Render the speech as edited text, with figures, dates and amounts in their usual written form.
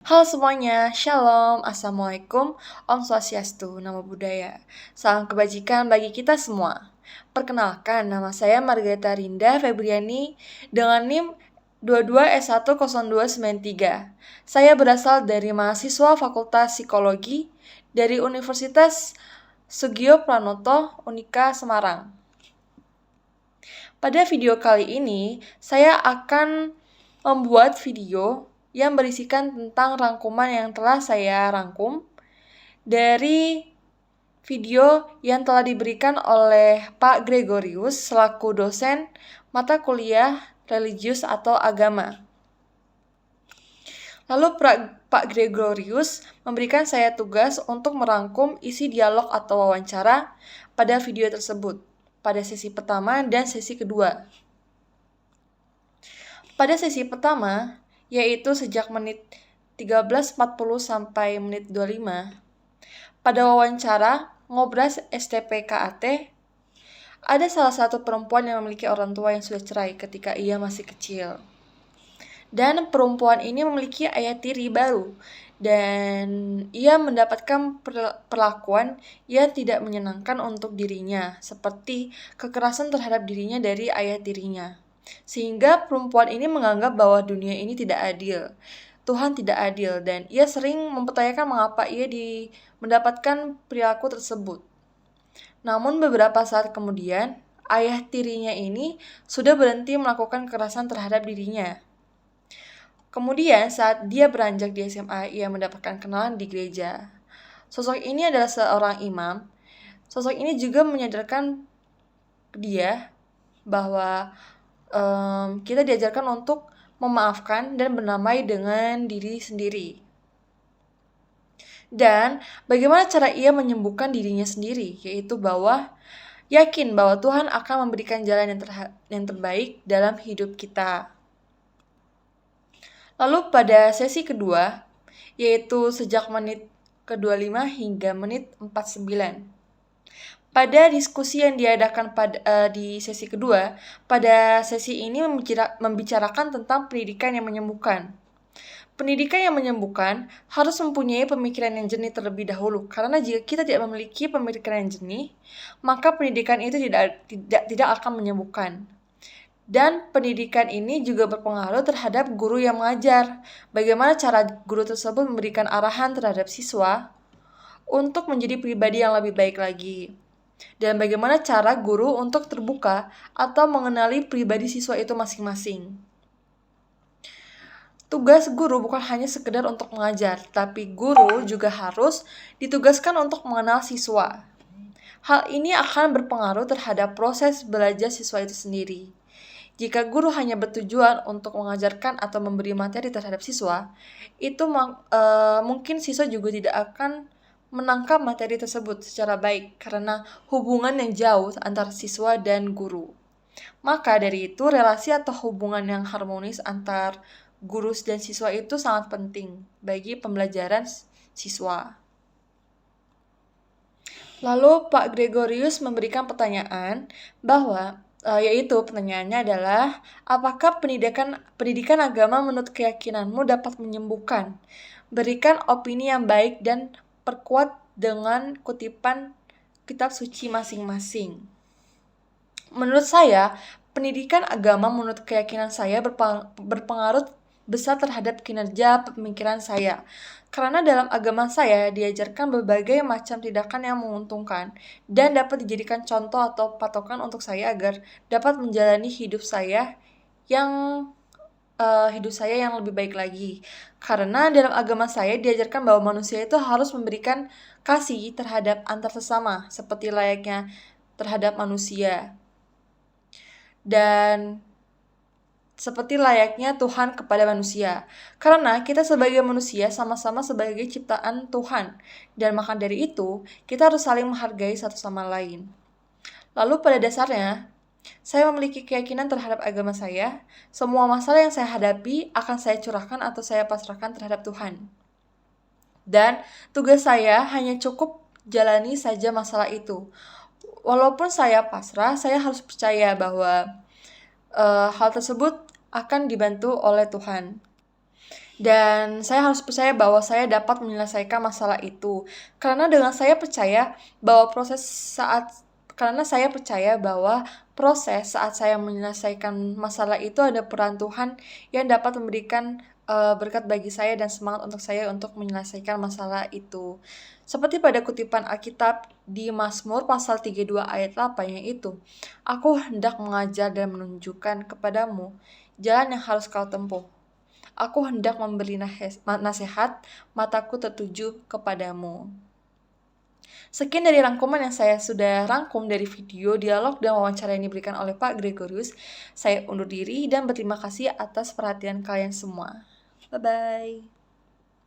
Halo semuanya, Shalom, Assalamualaikum, Om Swastiastu, Namo Buddhaya. Salam kebajikan bagi kita semua. Perkenalkan, nama saya Margareta Rinda Febriani dengan NIM 22S10293. Saya berasal dari mahasiswa Fakultas Psikologi dari Universitas Sugio Pranoto, Unika, Semarang. Pada video kali ini, saya akan membuat video yang berisikan tentang rangkuman yang telah saya rangkum dari video yang telah diberikan oleh Pak Gregorius selaku dosen mata kuliah religius atau agama. Lalu Pak Gregorius memberikan saya tugas untuk merangkum isi dialog atau wawancara pada video tersebut, pada sesi pertama dan sesi kedua. Pada sesi pertama, yaitu sejak menit 13.40 sampai menit 25, pada wawancara Ngobras STPKAT, ada salah satu perempuan yang memiliki orang tua yang sudah cerai ketika ia masih kecil. Dan perempuan ini memiliki ayah tiri baru, dan ia mendapatkan perlakuan yang tidak menyenangkan untuk dirinya, seperti kekerasan terhadap dirinya dari ayah tirinya. Sehingga perempuan ini menganggap bahwa dunia ini tidak adil, Tuhan tidak adil, dan ia sering mempertanyakan mengapa ia mendapatkan perilaku tersebut. Namun beberapa saat kemudian, ayah tirinya ini sudah berhenti melakukan kekerasan terhadap dirinya. Kemudian saat dia beranjak di SMA, ia mendapatkan kenalan di gereja. Sosok ini adalah seorang imam. Sosok ini juga menyadarkan dia bahwa kita diajarkan untuk memaafkan dan berdamai dengan diri sendiri. Dan bagaimana cara ia menyembuhkan dirinya sendiri, yaitu bahwa yakin bahwa Tuhan akan memberikan jalan yang terbaik dalam hidup kita. Lalu pada sesi kedua, yaitu sejak menit ke-25 hingga menit 49. Pada diskusi yang diadakan di sesi kedua, pada sesi ini membicarakan tentang pendidikan yang menyembuhkan. Pendidikan yang menyembuhkan harus mempunyai pemikiran yang jernih terlebih dahulu, karena jika kita tidak memiliki pemikiran yang jernih, maka pendidikan itu tidak akan menyembuhkan. Dan pendidikan ini juga berpengaruh terhadap guru yang mengajar. Bagaimana cara guru tersebut memberikan arahan terhadap siswa untuk menjadi pribadi yang lebih baik lagi. Dan bagaimana cara guru untuk terbuka atau mengenali pribadi siswa itu masing-masing. Tugas guru bukan hanya sekedar untuk mengajar, tapi guru juga harus ditugaskan untuk mengenal siswa. Hal ini akan berpengaruh terhadap proses belajar siswa itu sendiri. Jika guru hanya bertujuan untuk mengajarkan atau memberi materi terhadap siswa, itu mungkin siswa juga tidak akan menangkap materi tersebut secara baik karena hubungan yang jauh antara siswa dan guru. Maka dari itu, relasi atau hubungan yang harmonis antar guru dan siswa itu sangat penting bagi pembelajaran siswa. Lalu Pak Gregorius memberikan pertanyaan bahwa yaitu pertanyaannya adalah, apakah pendidikan agama menurut keyakinanmu dapat menyembuhkan? Berikan opini yang baik dan perkuat dengan kutipan kitab suci masing-masing. Menurut saya, pendidikan agama menurut keyakinan saya berpengaruh besar terhadap kinerja pemikiran saya. Karena dalam agama saya diajarkan berbagai macam tindakan yang menguntungkan dan dapat dijadikan contoh atau patokan untuk saya agar dapat menjalani hidup saya yang lebih baik lagi. Karena dalam agama saya diajarkan bahwa manusia itu harus memberikan kasih terhadap antar sesama seperti layaknya terhadap manusia. Dan seperti layaknya Tuhan kepada manusia. Karena kita sebagai manusia sama-sama sebagai ciptaan Tuhan. Dan maka dari itu, kita harus saling menghargai satu sama lain. Lalu pada dasarnya, saya memiliki keyakinan terhadap agama saya. Semua masalah yang saya hadapi akan saya curahkan atau saya pasrahkan terhadap Tuhan. Dan tugas saya hanya cukup jalani saja masalah itu. Walaupun saya pasrah, saya harus percaya bahwa hal tersebut akan dibantu oleh Tuhan. Dan saya harus percaya bahwa saya dapat menyelesaikan masalah itu. Karena saya percaya bahwa proses saat saya menyelesaikan masalah itu ada peran Tuhan yang dapat memberikan berkat bagi saya dan semangat untuk saya untuk menyelesaikan masalah itu. Seperti pada kutipan Alkitab di Mazmur pasal 32 ayat 8 yaitu, "Aku hendak mengajar dan menunjukkan kepadamu jalan yang harus kau tempuh. Aku hendak memberi nasihat, mataku tertuju kepadamu." Sekian dari rangkuman yang saya sudah rangkum dari video, dialog, dan wawancara yang diberikan oleh Pak Gregorius. Saya undur diri dan berterima kasih atas perhatian kalian semua. Bye-bye.